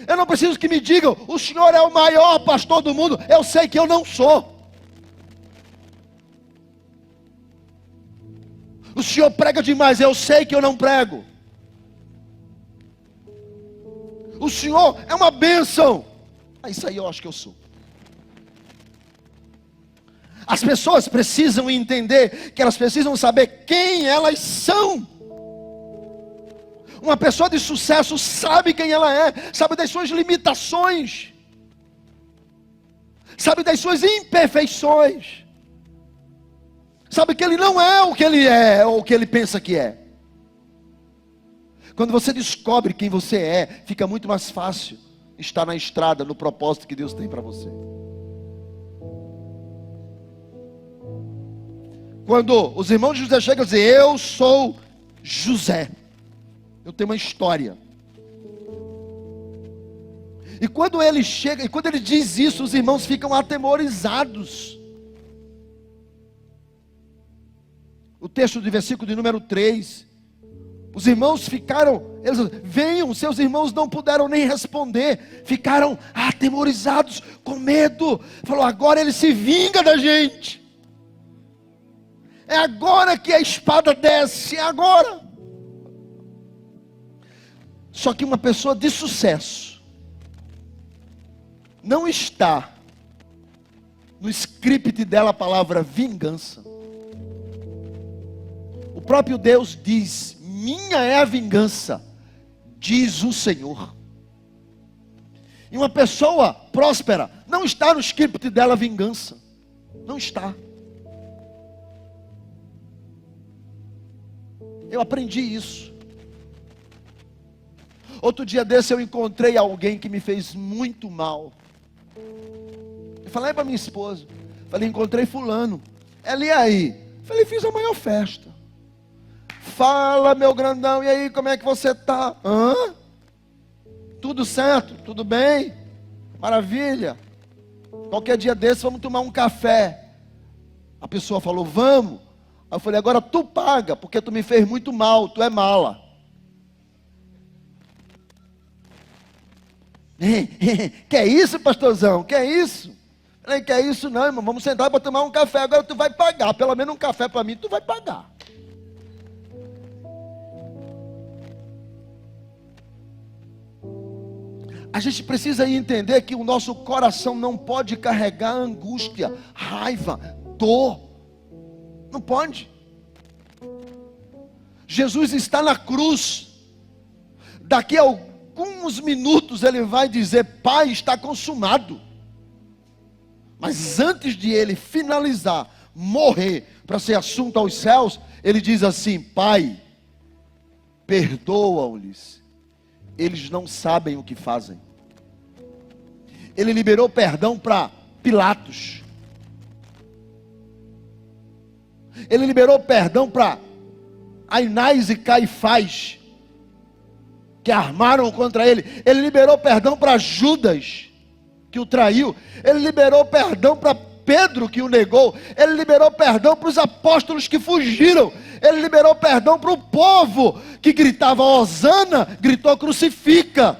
Eu não preciso que me digam: o senhor é o maior pastor do mundo. Eu sei que eu não sou. O senhor prega demais. Eu sei que eu não prego. O senhor é uma bênção. Isso aí eu acho que eu sou. As pessoas precisam entender que elas precisam saber quem elas são. Uma pessoa de sucesso sabe quem ela é, sabe das suas limitações. sabe das suas imperfeições, sabe que ele não é o que ele é, ou o que ele pensa que é. Quando você descobre quem você é, fica muito mais fácil estar na estrada, no propósito que Deus tem para você. Quando os irmãos de José chegam e dizem, eu sou José, eu tenho uma história. E quando ele chega, e quando ele diz isso, os irmãos ficam atemorizados. O texto do versículo de número 3, os irmãos ficaram, eles venham, seus irmãos não puderam nem responder, ficaram atemorizados, com medo. Falou, agora ele se vinga da gente, é agora que a espada desce, é agora. Só que uma pessoa de sucesso não está no script dela a palavra vingança. O próprio Deus diz, minha é a vingança, diz o Senhor. E uma pessoa próspera não está no script dela a vingança. Não está. Eu aprendi isso. Outro dia desse eu encontrei alguém que me fez muito mal. Eu falei para minha esposa, falei, encontrei fulano. Ela, e aí? Falei, fiz a maior festa. Fala, meu grandão, e aí, como é que você tá? Hã? Tudo certo? Tudo bem? Maravilha. Qualquer dia desse vamos tomar um café. A pessoa falou, vamos. Aí eu falei, agora tu paga, porque tu me fez muito mal, tu é mala. Que é isso, pastorzão? Que é isso? Falei, que é isso não, irmão, vamos sentar para tomar um café, agora tu vai pagar, pelo menos um café para mim, tu vai pagar. A gente precisa entender que o nosso coração não pode carregar angústia, raiva, dor. Não pode. Jesus está na cruz. Daqui a alguns minutos ele vai dizer, Pai, está consumado. Mas antes de ele finalizar, morrer, para ser assunto aos céus, ele diz assim, Pai, perdoa-lhes, eles não sabem o que fazem. Ele liberou perdão para Pilatos. Ele liberou perdão para Anás e Caifás, que armaram contra ele. Ele liberou perdão para Judas, que o traiu. Ele liberou perdão para Pedro, que o negou. Ele liberou perdão para os apóstolos que fugiram. Ele liberou perdão para o povo que gritava Hosana, gritou crucifica.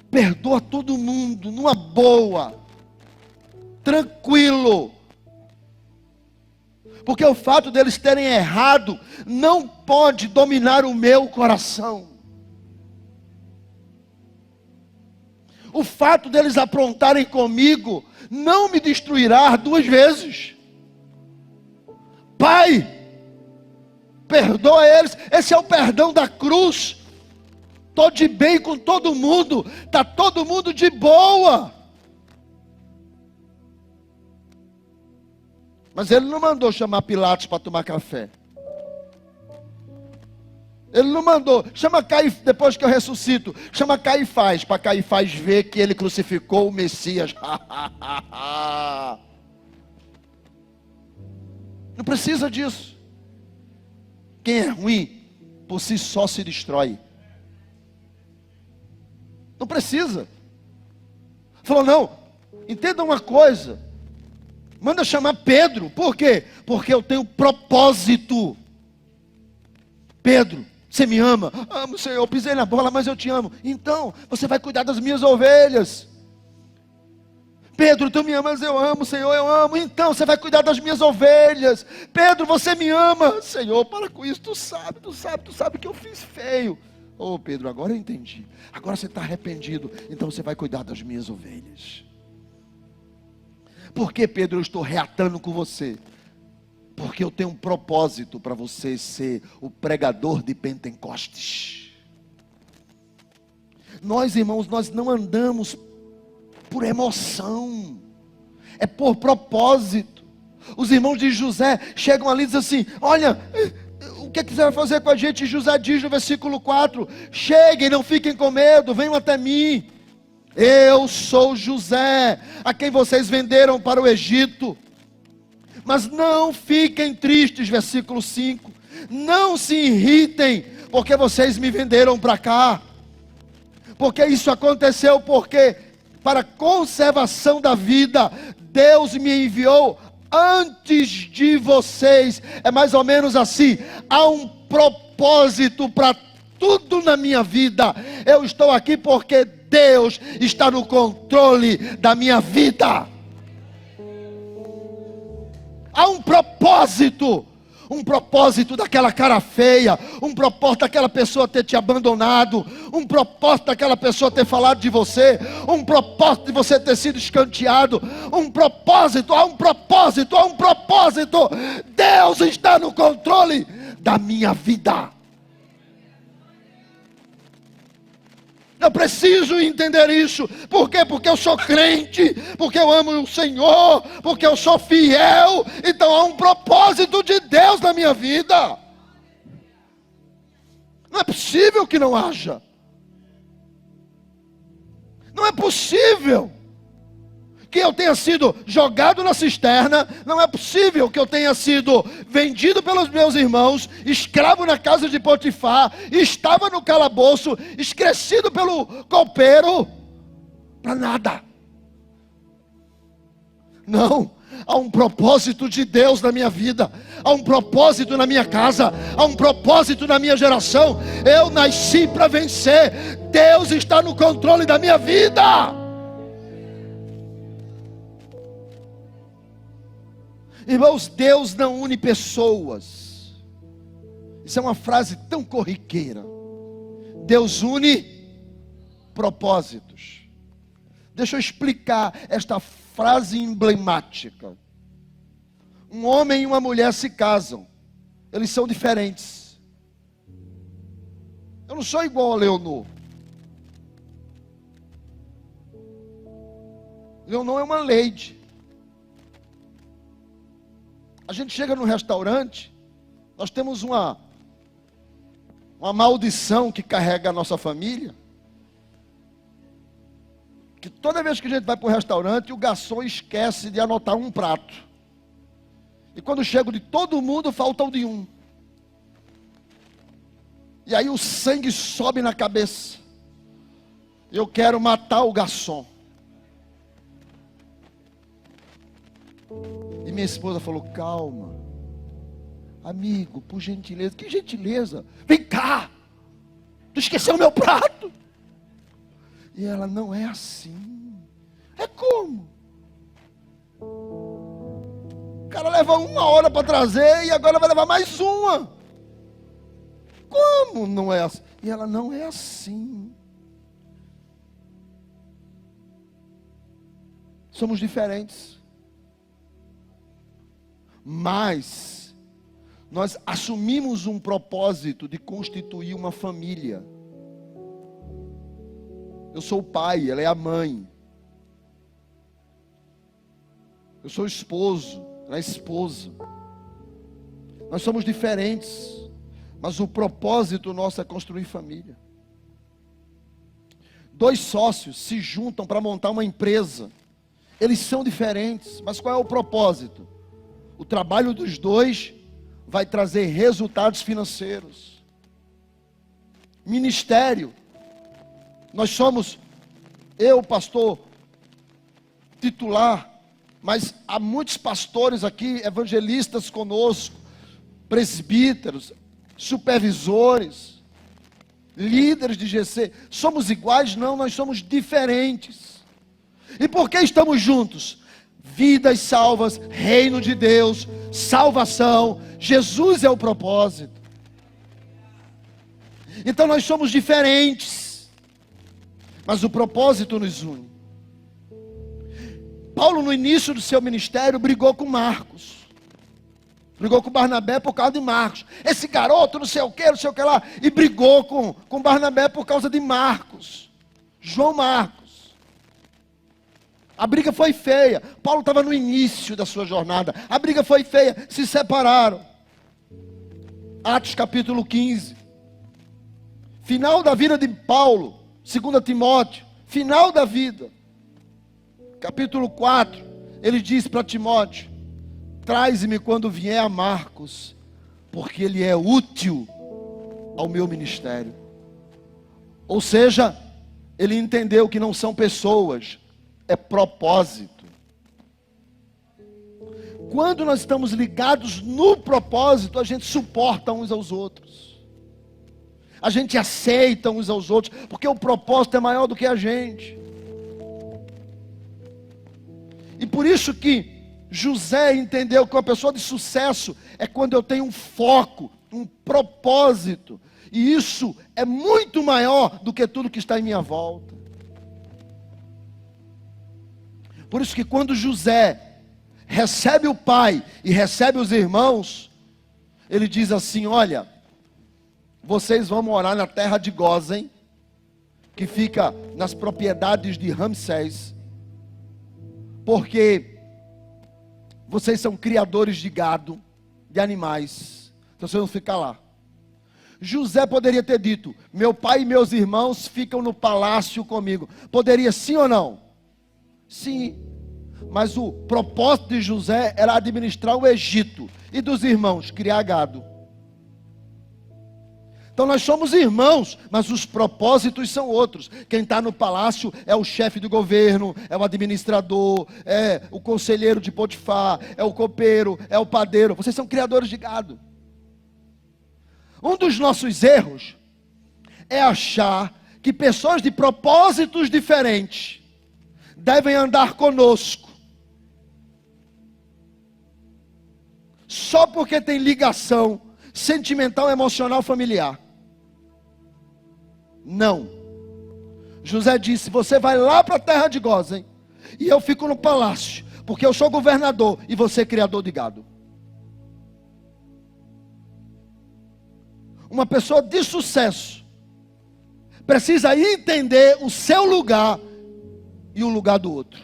Perdoa todo mundo, numa boa, tranquilo. Porque o fato deles terem errado não pode dominar o meu coração. O fato deles aprontarem comigo não me destruirá duas vezes. Pai, perdoa eles. Esse é o perdão da cruz. Estou de bem com todo mundo. Está todo mundo de boa. Mas ele não mandou chamar Pilatos para tomar café. Ele não mandou, chama Caifás, depois que eu ressuscito, chama Caifás, para Caifás ver que ele crucificou o Messias. Não precisa disso. Quem é ruim, por si só se destrói. Não precisa. Falou, não, entenda uma coisa. Manda chamar Pedro. Por quê? Porque eu tenho propósito. Pedro, você me ama? Amo, Senhor, eu pisei na bola, mas eu te amo. Então, você vai cuidar das minhas ovelhas. Pedro, tu me amas, eu amo, Senhor, eu amo. Então, você vai cuidar das minhas ovelhas. Pedro, você me ama. Senhor, para com isso, tu sabe que eu fiz feio. Oh, Pedro, agora eu entendi. Agora você está arrependido. Então você vai cuidar das minhas ovelhas. Por que, Pedro, eu estou reatando com você? Porque eu tenho um propósito para você ser o pregador de Pentecostes. Nós, irmãos, nós não andamos por emoção, é por propósito. Os irmãos de José chegam ali e dizem assim: olha, o que você vai fazer com a gente? José diz no versículo 4: cheguem, não fiquem com medo, venham até mim. Eu sou José, a quem vocês venderam para o Egito. Mas não fiquem tristes, versículo 5. Não se irritem, porque vocês me venderam para cá. Porque isso aconteceu porque, para a conservação da vida, Deus me enviou antes de vocês. É mais ou menos assim: há um propósito para tudo na minha vida. Eu estou aqui porque Deus está no controle da minha vida. Há um propósito daquela cara feia, um propósito daquela pessoa ter te abandonado, um propósito daquela pessoa ter falado de você, um propósito de você ter sido escanteado, há um propósito. Deus está no controle da minha vida. Eu preciso entender isso. Por quê? Porque eu sou crente, porque eu amo o Senhor, porque eu sou fiel. Então há um propósito de Deus na minha vida. Não é possível que não haja. Não é possível que eu tenha sido jogado na cisterna. Não é possível que eu tenha sido vendido pelos meus irmãos, escravo na casa de Potifar, estava no calabouço, esquecido pelo copeiro, para nada. Não, há um propósito de Deus na minha vida, há um propósito na minha casa, há um propósito na minha geração. Eu nasci para vencer. Deus está no controle da minha vida. Irmãos, Deus não une pessoas. Isso é uma frase tão corriqueira. Deus une propósitos. Deixa eu explicar esta frase emblemática. Um homem e uma mulher se casam. Eles são diferentes. Eu não sou igual a Leonor. Leonor é uma lady. A gente chega no restaurante, nós temos uma maldição que carrega a nossa família. Que toda vez que a gente vai para o restaurante, o garçom esquece de anotar um prato. E quando chega de todo mundo, falta o de um. E aí o sangue sobe na cabeça. Eu quero matar o garçom. E minha esposa falou: calma, amigo, por gentileza. Que gentileza? Vem cá, tu esqueceu o meu prato. E ela: não é assim. É como? O cara leva 1 hora para trazer e agora vai levar mais uma. Como não é assim? E ela: não é assim. Somos diferentes. Mas nós assumimos um propósito de constituir uma família. Eu sou o pai, ela é a mãe. Eu sou o esposo, ela é a esposa. Nós somos diferentes, mas o propósito nosso é construir família. 2 sócios se juntam para montar uma empresa. Eles são diferentes, mas qual é o propósito? O trabalho dos 2 vai trazer resultados financeiros. Ministério. Nós somos, eu, pastor titular, mas há muitos pastores aqui, evangelistas conosco, presbíteros, supervisores, líderes de GC. Somos iguais? Não, nós somos diferentes. E por que estamos juntos? Vidas salvas, reino de Deus, salvação. Jesus é o propósito. Então nós somos diferentes, mas o propósito nos une. Paulo, no início do seu ministério, brigou com Marcos. Brigou com Barnabé por causa de Marcos. Esse garoto, não sei o que lá. E brigou com Barnabé por causa de Marcos. João Marcos. A briga foi feia. Paulo estava no início da sua jornada. A briga foi feia. Se separaram. Atos capítulo 15. Final da vida de Paulo. 2 Timóteo. Final da vida. Capítulo 4. Ele diz para Timóteo: traze-me quando vier a Marcos, porque ele é útil ao meu ministério. Ou seja, ele entendeu que não são pessoas, é propósito. Quando nós estamos ligados no propósito, a gente suporta uns aos outros. A gente aceita uns aos outros, porque o propósito é maior do que a gente. E por isso que José entendeu que uma pessoa de sucesso é quando eu tenho um foco, um propósito. E isso é muito maior do que tudo que está em minha volta. Por isso que quando José recebe o pai e recebe os irmãos, ele diz assim: olha, vocês vão morar na terra de Gósen, que fica nas propriedades de Ramsés, porque vocês são criadores de gado, de animais, então vocês vão ficar lá. José poderia ter dito: meu pai e meus irmãos ficam no palácio comigo. Poderia sim ou não? Sim. Mas o propósito de José era administrar o Egito, e dos irmãos, criar gado. Então nós somos irmãos, mas os propósitos são outros. Quem está no palácio é o chefe do governo, é o administrador, é o conselheiro de Potifar, é o copeiro, é o padeiro. Vocês são criadores de gado. Um dos nossos erros é achar que pessoas de propósitos diferentes devem andar conosco só porque tem ligação sentimental, emocional, familiar. Não. José disse: você vai lá para a terra de Gósen, e eu fico no palácio, porque eu sou governador e você é criador de gado. Uma pessoa de sucesso precisa entender o seu lugar e o lugar do outro.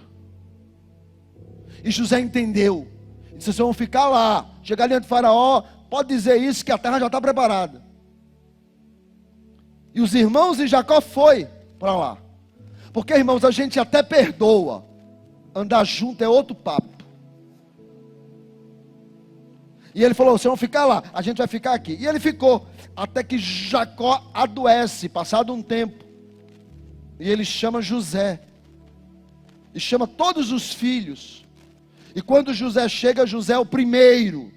E José entendeu. Disse: vocês vão ficar lá. Chegar diante do faraó, pode dizer isso, que a terra já está preparada. E os irmãos de Jacó foi para lá. Porque, irmãos, a gente até perdoa. Andar junto é outro papo. E ele falou: vocês vão ficar lá, a gente vai ficar aqui. E ele ficou, até que Jacó adoece, passado um tempo. E ele chama José. E chama todos os filhos. E quando José chega, José é o primeiro.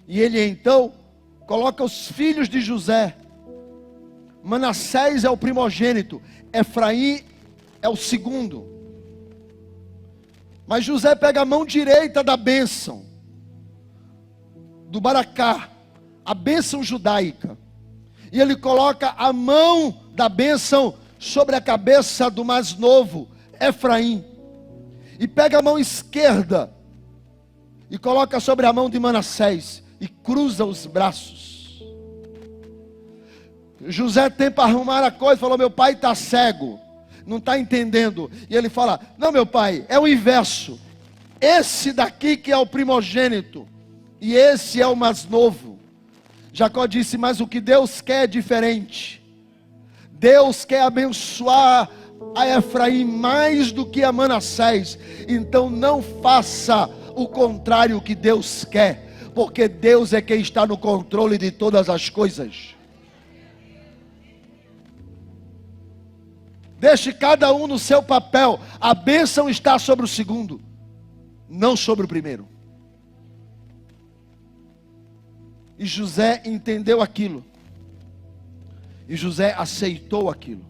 E ele então coloca os filhos de José. Manassés é o primogênito, Efraim é o segundo. Mas José pega a mão direita da bênção, do Baracá, a bênção judaica, e ele coloca a mão da bênção sobre a cabeça do mais novo, Efraim, e pega a mão esquerda e coloca sobre a mão de Manassés e cruza os braços. José tem para arrumar a coisa, falou: meu pai está cego, não está entendendo. E ele fala: não, meu pai, é o inverso. Esse daqui que é o primogênito, e esse é o mais novo. Jacó disse: mas o que Deus quer é diferente. Deus quer abençoar a Efraim mais do que a Manassés. Então não faça o contrário que Deus quer, porque Deus é quem está no controle de todas as coisas. Deixe cada um no seu papel. A bênção está sobre o segundo, não sobre o primeiro. E José entendeu aquilo. E José aceitou aquilo.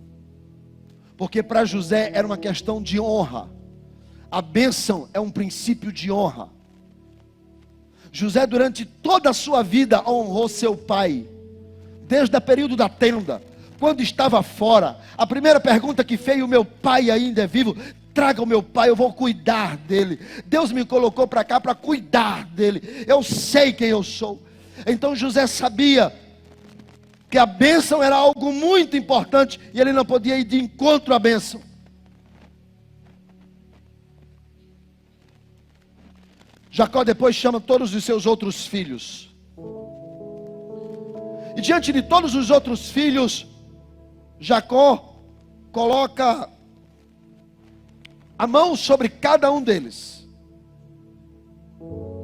Porque para José era uma questão de honra. A bênção é um princípio de honra. José, durante toda a sua vida, honrou seu pai. Desde o período da tenda, quando estava fora, a primeira pergunta que fez: o meu pai ainda é vivo? Traga o meu pai, eu vou cuidar dele. Deus me colocou para cá para cuidar dele. Eu sei quem eu sou. Então José sabia que a bênção era algo muito importante, e ele não podia ir de encontro à bênção. Jacó depois chama todos os seus outros filhos. E diante de todos os outros filhos, Jacó coloca a mão sobre cada um deles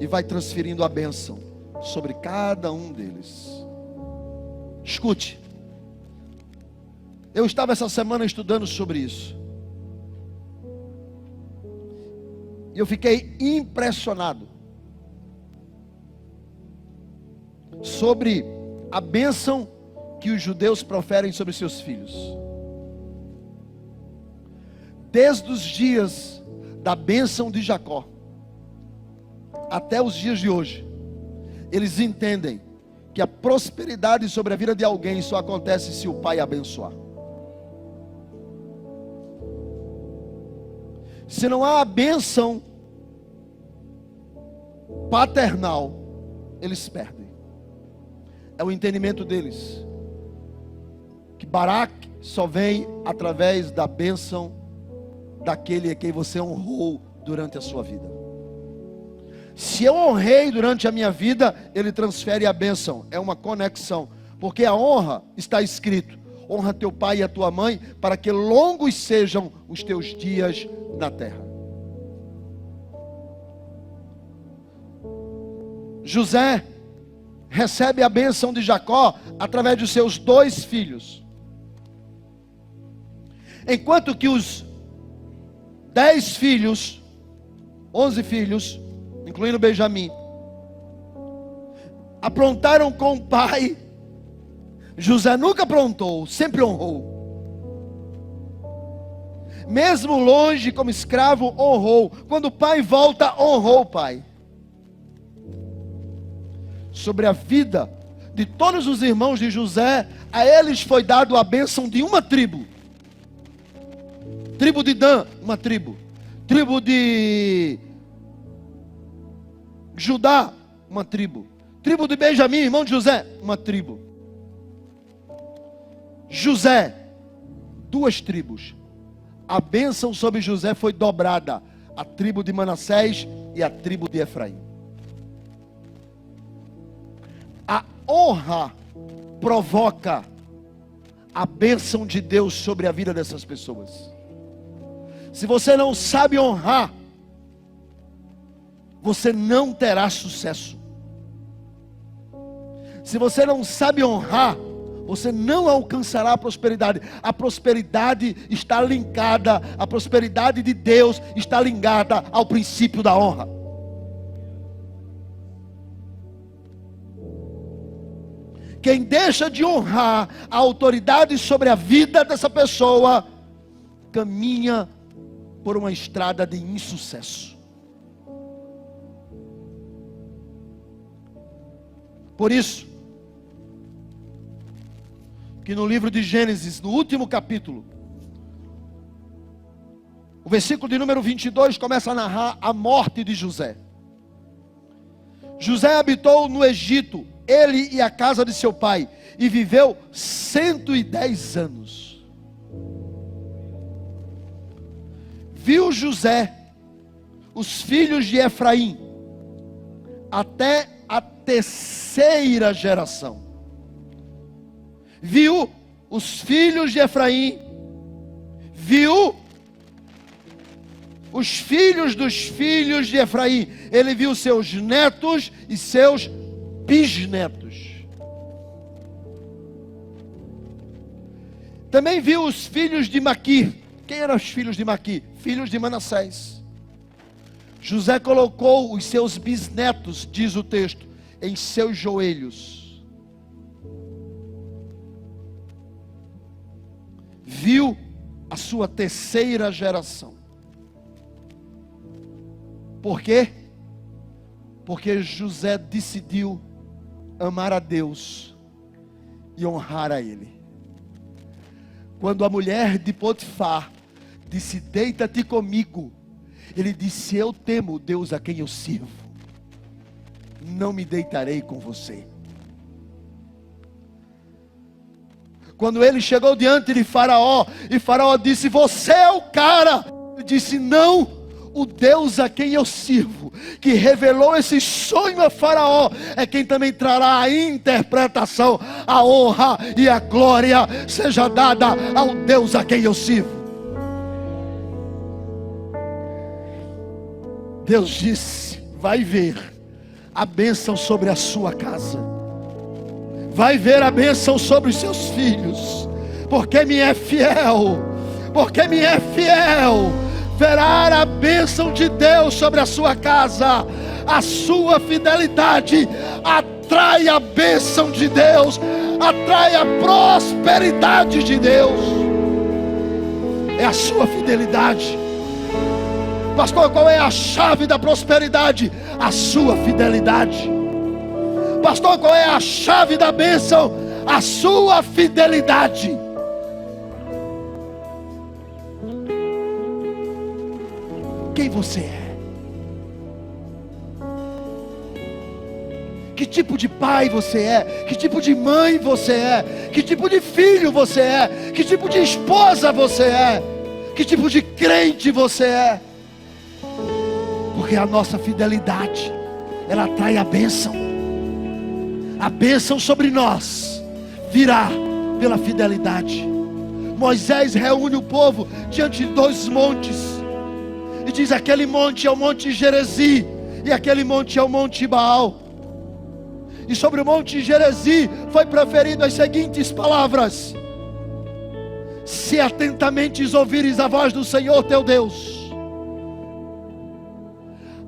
e vai transferindo a bênção sobre cada um deles. Escute, eu estava essa semana estudando sobre isso, e eu fiquei impressionado sobre a bênção que os judeus proferem sobre seus filhos. Desde os dias da bênção de Jacó até os dias de hoje, eles entendem que a prosperidade sobre a vida de alguém só acontece se o pai abençoar. Se não há a bênção paternal, eles perdem. É o entendimento deles que Baraque só vem através da bênção daquele a quem você honrou durante a sua vida. Se eu honrei durante a minha vida, ele transfere a bênção. É uma conexão, porque a honra está escrito: honra teu pai e a tua mãe, para que longos sejam os teus dias na terra. José recebe a bênção de Jacó através de seus 2 filhos, enquanto que os 10 filhos, 11 filhos, incluindo Benjamim, aprontaram com o pai. José nunca aprontou, sempre honrou. Mesmo longe como escravo, honrou. Quando o pai volta, honrou o pai. Sobre a vida de todos os irmãos de José, a eles foi dado a bênção de uma tribo. Tribo de Dan, uma tribo. Tribo de Judá, uma tribo. Tribo de Benjamim, irmão de José, uma tribo. José, 2 tribos. A bênção sobre José foi dobrada: a tribo de Manassés e a tribo de Efraim. A honra provoca a bênção de Deus sobre a vida dessas pessoas. Se você não sabe honrar, você não terá sucesso. Se você não sabe honrar, você não alcançará a prosperidade. A prosperidade está linkada, a prosperidade de Deus está ligada ao princípio da honra. Quem deixa de honrar a autoridade sobre a vida dessa pessoa, caminha por uma estrada de insucesso. Por isso, que no livro de Gênesis, no último capítulo, o versículo de número 22 começa a narrar a morte de José. José habitou no Egito, ele e a casa de seu pai, e viveu 110 anos. Viu José os filhos de Efraim até a 3ª geração. Viu os filhos de Efraim, viu os filhos dos filhos de Efraim. Ele viu seus netos e seus bisnetos. Também viu os filhos de Maquir. Quem eram os filhos de Maquir? Filhos de Manassés. José colocou os seus bisnetos, diz o texto, em seus joelhos. Viu a sua 3ª geração. Por quê? Porque José decidiu amar a Deus e honrar a Ele. Quando a mulher de Potifar disse: deita-te comigo, ele disse: eu temo o Deus a quem eu sirvo, não me deitarei com você. Quando ele chegou diante de Faraó, e Faraó disse: você é o cara. Ele disse: não, o Deus a quem eu sirvo, que revelou esse sonho a Faraó, é quem também trará a interpretação. A honra e a glória seja dada ao Deus a quem eu sirvo. Deus disse: vai ver a bênção sobre a sua casa, vai ver a bênção sobre os seus filhos, porque me é fiel, porque me é fiel. Verá a bênção de Deus sobre a sua casa. A sua fidelidade atrai a bênção de Deus, atrai a prosperidade de Deus. É a sua fidelidade. Pastor, qual é a chave da prosperidade? A sua fidelidade. Pastor, qual é a chave da bênção? A sua fidelidade. Quem você é? Que tipo de pai você é? Que tipo de mãe você é? Que tipo de filho você é? Que tipo de esposa você é? Que tipo de crente você é? Porque a nossa fidelidade, ela atrai a bênção. A bênção sobre nós virá pela fidelidade. Moisés reúne o povo diante de 2 montes e diz: aquele monte é o monte Gerezi, e aquele monte é o monte Baal. E sobre o monte Gerezi foi proferido as seguintes palavras: se atentamente ouvires a voz do Senhor teu Deus,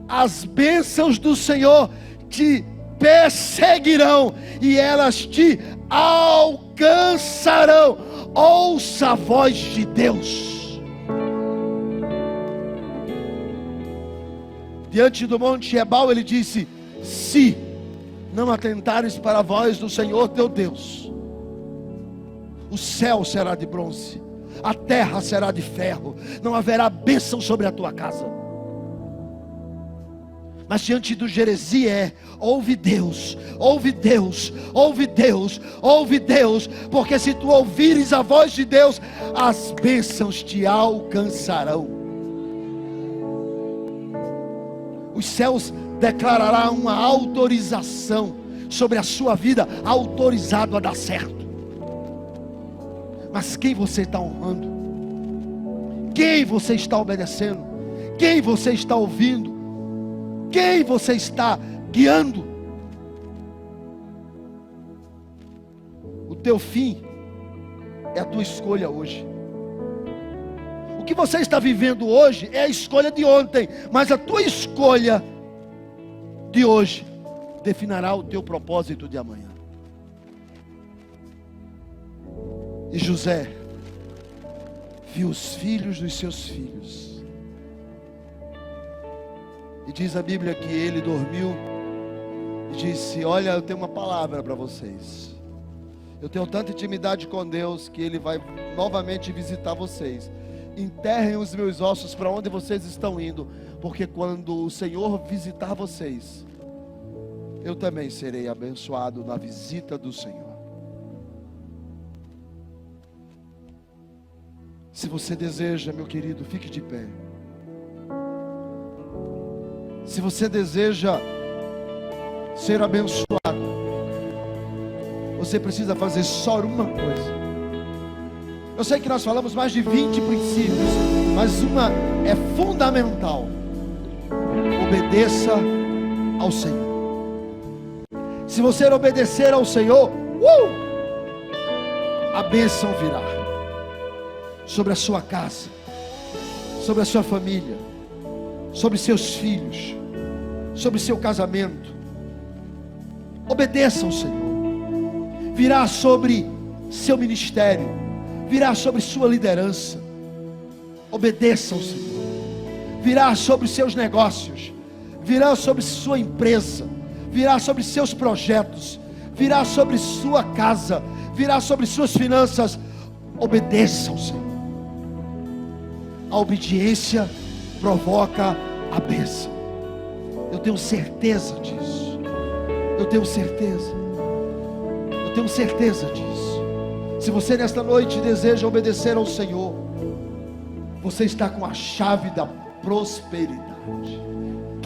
as bênçãos do Senhor te perseguirão e elas te alcançarão. Ouça a voz de Deus. Diante do monte Ebal ele disse: se não atentares para a voz do Senhor teu Deus, o céu será de bronze, a terra será de ferro, não haverá bênção sobre a tua casa. Mas diante do Gerezi ouve Deus, ouve Deus, ouve Deus, ouve Deus, porque se tu ouvires a voz de Deus, as bênçãos te alcançarão. Os céus declararão uma autorização sobre a sua vida, autorizado a dar certo. Mas quem você está honrando? Quem você está obedecendo? Quem você está ouvindo? Quem você está guiando? O teu fim é a tua escolha hoje. O que você está vivendo hoje é a escolha de ontem, mas a tua escolha de hoje definirá o teu propósito de amanhã. E José viu os filhos dos seus filhos, e diz a Bíblia que ele dormiu e disse: olha, eu tenho uma palavra para vocês. Eu tenho tanta intimidade com Deus que Ele vai novamente visitar vocês. Enterrem os meus ossos para onde vocês estão indo, porque quando o Senhor visitar vocês, eu também serei abençoado na visita do Senhor. Se você deseja, meu querido, fique de pé. Se você deseja ser abençoado, você precisa fazer só uma coisa. Eu sei que nós falamos mais de 20 princípios, mas uma é fundamental: obedeça ao Senhor. Se você obedecer ao Senhor, a bênção virá sobre a sua casa, sobre a sua família, sobre seus filhos, sobre seu casamento. Obedeça ao Senhor. Virá sobre seu ministério, virá sobre sua liderança. Obedeça ao Senhor. Virá sobre seus negócios, virá sobre sua empresa, virá sobre seus projetos, virá sobre sua casa, virá sobre suas finanças. Obedeça ao Senhor. A obediência provoca a bênção. Eu tenho certeza disso. Eu tenho certeza. Eu tenho certeza disso. Se você nesta noite deseja obedecer ao Senhor, você está com a chave da prosperidade.